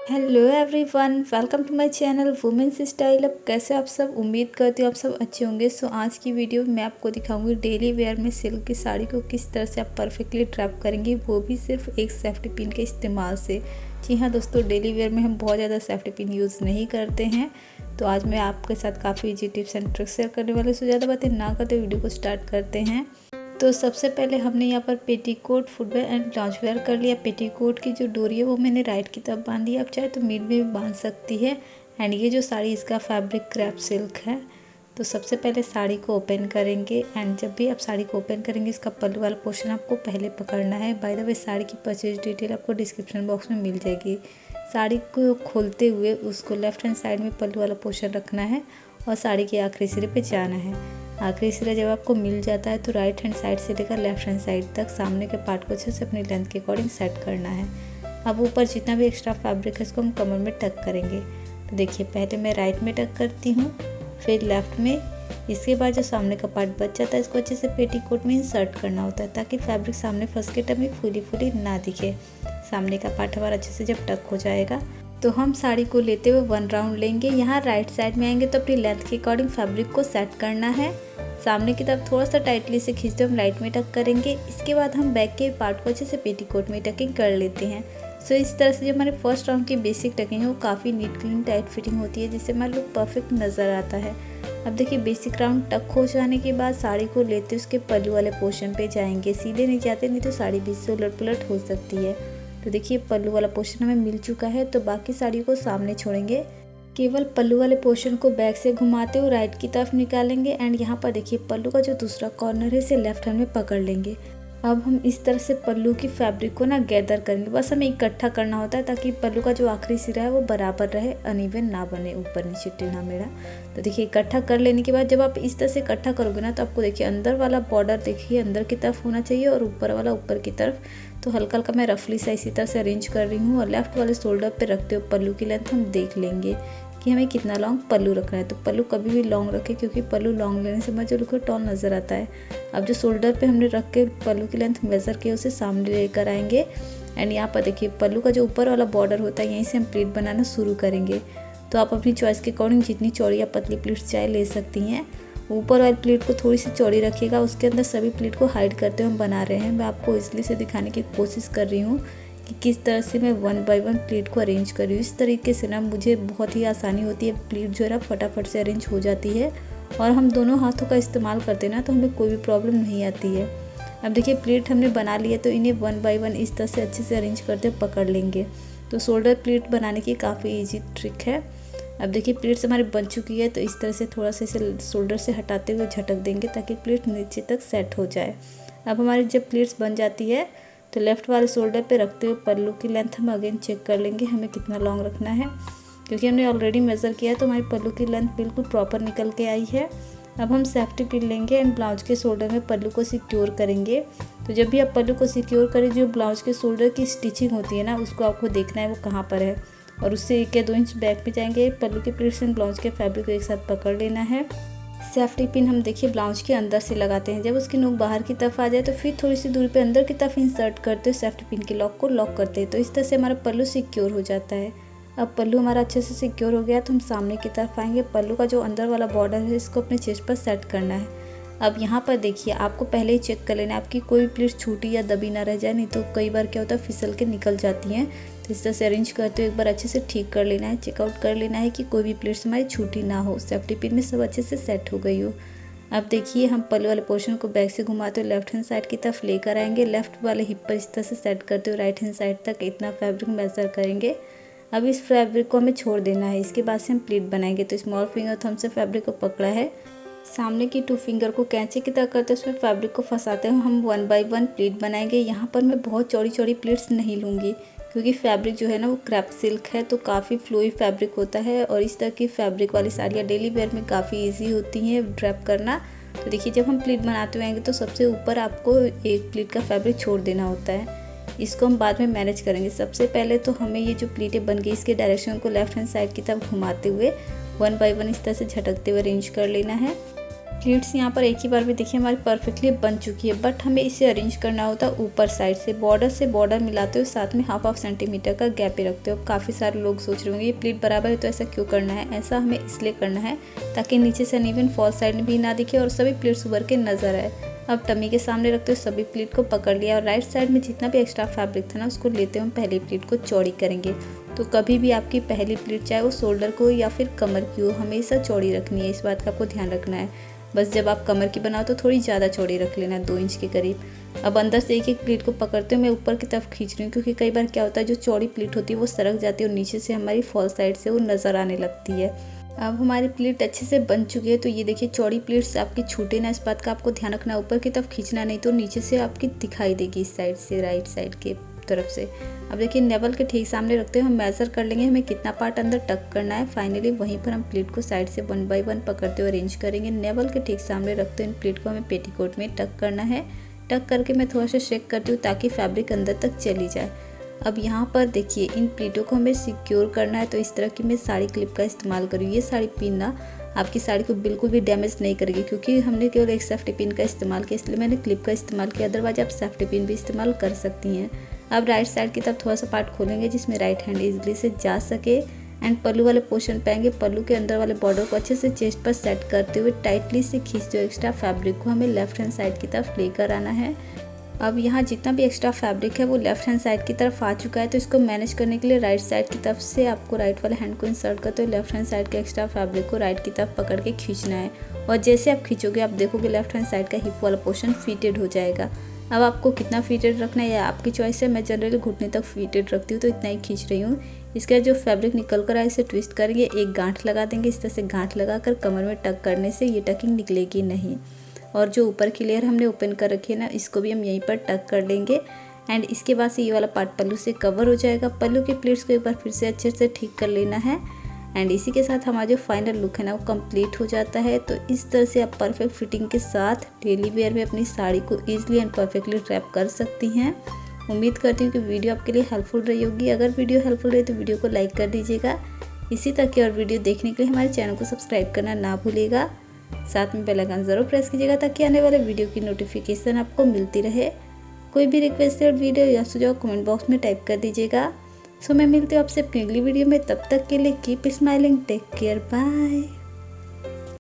Hello everyone, welcome to my channel women's style. अब कैसे आप सब, उम्मीद करती हूँ आप सब अच्छे होंगे। सो आज की वीडियो में मैं आपको दिखाऊंगी डेली वेयर में सिल्क की साड़ी को किस तरह से आप परफेक्टली ड्रैप करेंगी, वो भी सिर्फ एक सेफ्टी पिन के इस्तेमाल से। जी हाँ दोस्तों, डेली वेयर में हम बहुत ज़्यादा सेफ्टी पिन यूज़ नहीं करते हैं। तो आज मैं आपके साथ काफ़ी easy tips and tricks share करने वाले। सो ज़्यादा बातें ना करते वीडियो को स्टार्ट करते हैं। तो सबसे पहले हमने यहाँ पर petticoat, footwear and blouse wear कर लिया। पेटीकोट की जो डोरी है वो मैंने राइट की तरफ बांधी है, आप चाहे तो मिड में भी बांध सकती है। एंड ये जो साड़ी, इसका फैब्रिक क्रेप सिल्क है। तो सबसे पहले साड़ी को ओपन करेंगे। एंड जब भी आप साड़ी को ओपन करेंगे, इसका पल्लू वाला पोर्शन आपको पहले पकड़ना है। बाय द वे, साड़ी की परचेज डिटेल आपको डिस्क्रिप्शन बॉक्स में मिल जाएगी। साड़ी को खोलते हुए उसको लेफ्ट हैंड साइड में पल्लू वाला पोर्शन रखना है और साड़ी के आखिरी सिरे पे जाना है। आखिरी सिरा जब आपको मिल जाता है तो राइट हैंड साइड से लेकर लेफ्ट हैंड साइड तक सामने के पार्ट को अच्छे से अपनी लेंथ के अकॉर्डिंग सेट करना है। अब ऊपर जितना भी एक्स्ट्रा फैब्रिक है इसको हम कमर में टक करेंगे। तो देखिए, पहले मैं राइट में टक करती हूँ, फिर लेफ्ट में। इसके बाद जो सामने का पार्ट बच जाता है इसको अच्छे से पेटीकोट में इंसर्ट करना होता है, ताकि फैब्रिक सामने फंस के टमी फूली फूली ना दिखे। सामने का पार्ट हमारा अच्छे से जब टक हो जाएगा तो हम साड़ी को लेते हुए 1 राउंड लेंगे। यहाँ राइट साइड में आएंगे तो अपनी लेंथ के अकॉर्डिंग फैब्रिक को सेट करना है। सामने की तरफ थोड़ा सा टाइटली से खींचते हम राइट में टक करेंगे। इसके बाद हम बैक के पार्ट को अच्छे से पेटीकोट में टकिंग कर लेते हैं। सो इस तरह से जो हमारे फर्स्ट राउंड की बेसिक टकिंग है वो काफ़ी नीट क्लीन टाइट फिटिंग होती है, जिससे हमारा लुक परफेक्ट नज़र आता है। अब देखिए, बेसिक राउंड टक हो जाने के बाद साड़ी को लेते उसके पल्लू वाले पोर्शन पे जाएंगे। सीधे नहीं जाते, नहीं तो साड़ी बीच से उलट पुलट हो सकती है। तो देखिए, पल्लू वाला पोर्शन हमें मिल चुका है, तो बाकी साड़ी को सामने छोड़ेंगे। केवल पल्लू वाले पोर्शन को बैक से घुमाते हुए राइट की तरफ निकालेंगे। एंड यहाँ पर देखिए, पल्लू का जो दूसरा कॉर्नर है इसे लेफ्ट हैंड में पकड़ लेंगे। अब हम इस तरह से पल्लू की फैब्रिक को ना गैदर करेंगे। बस हमें इकट्ठा करना होता है, ताकि पल्लू का जो आखिरी सिरा है वो बराबर रहे, अनइवन ना बने, ऊपर नीचे टेढ़ा मेढ़ा। तो देखिए, इकट्ठा कर लेने के बाद जब आप इस तरह से इकट्ठा करोगे ना, तो आपको देखिए अंदर वाला बॉर्डर देखिए अंदर की तरफ होना चाहिए और ऊपर वाला ऊपर की तरफ। तो हल्का हल्का मैं रफली सा इसी तरह से अरेंज कर रही हूँ। और लेफ्ट वाले शोल्डर पे रखते हुए पल्लू की लेंथ हम देख लेंगे कि हमें कितना लॉन्ग पल्लू रखना है। तो पल्लू कभी भी लॉन्ग रखें, क्योंकि पल्लू लॉन्ग लेने से हमारा जो लुक है टॉल नज़र आता है। अब जो शोल्डर पे हमने रख के पल्लू की लेंथ मेज़र किया उसे सामने लेकर आएंगे। एंड यहाँ पर देखिए, पल्लू का जो ऊपर वाला बॉर्डर होता है यहीं से हम प्लीट बनाना शुरू करेंगे। तो आप अपनी चॉइस के अकॉर्डिंग जितनी चौड़ी या पतली प्लीट्स चाहे ले सकती हैं। ऊपर वाली प्लीट को थोड़ी सी चौड़ी रखिएगा, उसके अंदर सभी प्लीट को हाइड करते हुए हम बना रहे हैं। मैं आपको इसलिए से दिखाने की कोशिश कर रही हूँ कि किस तरह से मैं 1 बाय 1 प्लीट को अरेंज कर रही हूँ। इस तरीके से ना मुझे बहुत ही आसानी होती है, प्लीट जो है ना फटाफट से अरेंज हो जाती है। और हम दोनों हाथों का इस्तेमाल करते हैं ना, तो हमें कोई भी प्रॉब्लम नहीं आती है। अब देखिए, प्लीट हमने बना ली है, तो इन्हें 1 बाय 1 इस तरह से अच्छे से अरेंज करते पकड़ लेंगे। तो शोल्डर प्लीट बनाने की काफ़ी ईजी ट्रिक है। अब देखिए, प्लीट्स हमारी बन चुकी है, तो इस तरह से थोड़ा सा इसे शोल्डर से हटाते हुए झटक देंगे, ताकि प्लीट नीचे तक सेट हो जाए। अब हमारी जब प्लीट्स बन जाती है तो लेफ़्ट वाले शोल्डर पे रखते हुए पल्लू की लेंथ हम अगेन चेक कर लेंगे हमें कितना लॉन्ग रखना है, क्योंकि हमने ऑलरेडी मेज़र किया है। तो हमारी पल्लू की लेंथ बिल्कुल प्रॉपर निकल के आई है। अब हम सेफ्टी पिन लेंगे एंड ब्लाउज के शोल्डर में पल्लू को सिक्योर करेंगे। तो जब भी आप पल्लू को सिक्योर करें, जो ब्लाउज के शोल्डर की स्टिचिंग होती है ना, उसको आपको देखना है वो कहाँ पर है। और उससे 1 या 2 इंच बैक में जाएंगे। पल्लू के प्लीट्स एंड ब्लाउज के फैब्रिक को एक साथ पकड़ लेना है। सेफ्टी पिन हम देखिए ब्लाउज के अंदर से लगाते हैं। जब उसकी नोक बाहर की तरफ आ जाए तो फिर थोड़ी सी दूरी पे अंदर की तरफ इंसर्ट करते हुए सेफ्टी पिन के लॉक को लॉक करते हैं। तो इस तरह से हमारा पल्लू सिक्योर हो जाता है। अब पल्लू हमारा अच्छे से सिक्योर हो गया, तो हम सामने की तरफ आएंगे। पल्लू का जो अंदर वाला बॉर्डर है इसको अपने चेस्ट पर सेट करना है। अब यहाँ पर देखिए, आपको पहले ही चेक कर लेना है आपकी कोई भी प्लीट छूटी या दबी ना रह जाए, नहीं तो कई बार क्या होता है फिसल के निकल जाती हैं। तो इस तरह से अरेंज करते हुए एक बार अच्छे से ठीक कर लेना है, चेकआउट कर लेना है कि कोई भी प्लीट्स हमारी छूटी ना हो, सेफ्टी पिन में सब अच्छे से सेट हो गई हो। अब देखिए, हम पल्लू वाले पोर्शन को बैक से घुमाते हुए लेफ्ट हैंड साइड की तरफ लेकर आएंगे। लेफ्ट वाले हिप पर इस तरह से सेट करते हुए राइट हैंड साइड तक इतना फैब्रिक मेजर करेंगे। अब इस फैब्रिक को हमें छोड़ देना है। इसके बाद से हम प्लीट बनाएंगे। तो स्मॉल फिंगर थंब से फैब्रिक को पकड़ा है, सामने की 2 फिंगर को कैंची की तरह करते उसमें फैब्रिक को फंसाते हुए हम 1 बाय 1 प्लीट बनाएंगे। यहाँ पर मैं बहुत चौड़ी चौड़ी प्लीट्स नहीं लूँगी, क्योंकि फैब्रिक जो है ना वो क्रेप सिल्क है, तो काफ़ी फ्लोई फैब्रिक होता है। और इस तरह की फैब्रिक वाली साड़ियाँ डेली वेयर में काफ़ी ईजी होती हैं ड्रैप करना। तो देखिए, जब हम प्लीट बनाते हुए आएंगे तो सबसे ऊपर आपको एक प्लीट का फैब्रिक छोड़ देना होता है। इसको हम बाद में मैनेज करेंगे। सबसे पहले तो हमें ये जो प्लीटें बन गई इसके डायरेक्शन को लेफ्ट हैंड साइड की तरफ घुमाते हुए 1 बाय 1 इस तरह से झटकते हुए अरेंज कर लेना है। प्लीट्स यहाँ पर एक ही बार भी देखिए हमारी परफेक्टली बन चुकी है, बट हमें इसे अरेंज करना होता है ऊपर साइड से बॉर्डर मिलाते हुए साथ में हाफ सेंटीमीटर का गैप ही रखते हो। काफ़ी सारे लोग सोच रहे होंगे ये प्लीट बराबर है तो ऐसा क्यों करना है। ऐसा हमें इसलिए करना है ताकि नीचे से अनइवन फॉल्स साइड भी ना दिखे और सभी प्लीट्स उभर के नजर आए। अब टमी के सामने रखते हुए सभी प्लीट को पकड़ लिया और राइट साइड में जितना भी एक्स्ट्रा फैब्रिक था ना उसको लेते हुए हम पहली प्लीट को चौड़ी करेंगे। तो कभी भी आपकी पहली प्लीट चाहे वो शोल्डर को या फिर कमर की हो, हमेशा चौड़ी रखनी है। इस बात का आपको ध्यान रखना है। बस जब आप कमर की बनाओ तो थोड़ी ज़्यादा चौड़ी रख लेना, 2 इंच के करीब। अब अंदर से एक प्लीट को पकड़ते हुए मैं ऊपर की तरफ खींच रही हूँ, क्योंकि कई बार क्या होता है जो चौड़ी प्लीट होती है वो सरक जाती है और नीचे से हमारी फॉल साइड से वो नज़र आने लगती है। अब हमारी प्लीट अच्छे से बन चुकी है। तो ये देखिए चौड़ी प्लीट्स आपकी छूटे ना, इस बात का आपको ध्यान रखना। ऊपर की तरफ खींचना नहीं तो नीचे से आपकी दिखाई देगी इस साइड से, राइट साइड के तरफ से। अब देखिए नेवल के ठीक सामने रखते हुए हम मेज़र कर लेंगे हमें कितना पार्ट अंदर टक करना है। फाइनली वहीं पर हम प्लीट को साइड से 1 बाय 1 पकड़ते हुए अरेंज करेंगे। नेवल के ठीक सामने रखते हुए इन प्लीट को हमें पेटीकोट में टक करना है। टक करके मैं थोड़ा सा शेक करती हूँ ताकि फैब्रिक अंदर तक चली जाए। अब यहाँ पर देखिए इन प्लीटों को हमें सिक्योर करना है। तो इस तरह की मैं साड़ी क्लिप का इस्तेमाल करूँ। ये साड़ी पिन ना आपकी साड़ी को बिल्कुल भी डैमेज नहीं करेगी, क्योंकि हमने केवल एक सेफ्टी पिन का इस्तेमाल किया, इसलिए मैंने क्लिप का इस्तेमाल किया। अदरवाइज आप सेफ्टी पिन भी इस्तेमाल कर सकती हैं। अब राइट साइड की तरफ थोड़ा सा पार्ट खोलेंगे जिसमें राइट हैंड इजीली से जा सके एंड पल्लू वाले पोर्शन पाएंगे। पल्लू के अंदर वाले बॉर्डर को अच्छे से चेस्ट पर सेट करते हुए टाइटली से खींचते हुए एक्स्ट्रा फैब्रिक को हमें लेफ्ट हैंड साइड की तरफ लेकर आना है। अब यहाँ जितना भी एक्स्ट्रा फैब्रिक है वो लेफ्ट हैंड साइड की तरफ आ चुका है। तो इसको मैनेज करने के लिए राइट साइड की तरफ से आपको राइट वाले हैंड को इंसर्ट करते हुए लेफ्ट हैंड साइड के एक्स्ट्रा फैब्रिक को राइट की तरफ पकड़ के खींचना है। और जैसे आप खींचोगे आप देखोगे लेफ्ट हैंड साइड का हिप वाला पोर्शन फिटेड हो जाएगा। अब आपको कितना फिटेड रखना है या आपकी चॉइस है। मैं जनरली घुटने तक फिटेड रखती हूँ तो इतना ही खींच रही हूँ। इसका जो फैब्रिक निकल कर आए इसे ट्विस्ट करेंगे, एक गांठ लगा देंगे। इस तरह से गांठ लगा कर कमर में टक करने से ये टकिंग निकलेगी नहीं। और जो ऊपर की लेयर हमने ओपन कर रखी है ना इसको भी हम यहीं पर टक कर लेंगे। एंड इसके बाद से ये वाला पार्ट पल्लू से कवर हो जाएगा। पल्लू के प्लीट्स को एक बार फिर से अच्छे से ठीक कर लेना है। एंड इसी के साथ हमारा जो फाइनल लुक है ना वो कंप्लीट हो जाता है। तो इस तरह से आप परफेक्ट फिटिंग के साथ डेली वेयर में अपनी साड़ी को ईजिली एंड परफेक्टली रैप कर सकती हैं। उम्मीद करती हूँ कि वीडियो आपके लिए हेल्पफुल रही होगी। अगर वीडियो हेल्पफुल रही तो वीडियो को लाइक कर दीजिएगा। इसी तरह की और वीडियो देखने के लिए हमारे चैनल को सब्सक्राइब करना ना भूलिएगा। साथ में बेल आइकन ज़रूर प्रेस कीजिएगा ताकि आने वाले वीडियो की नोटिफिकेशन आपको मिलती रहे। कोई भी रिक्वेस्टेड वीडियो या सुझाव कमेंट बॉक्स में टाइप कर दीजिएगा। सो मैं मिलती हूँ आपसे अपनी अगली वीडियो में। तब तक के लिए keep smiling, take care, bye.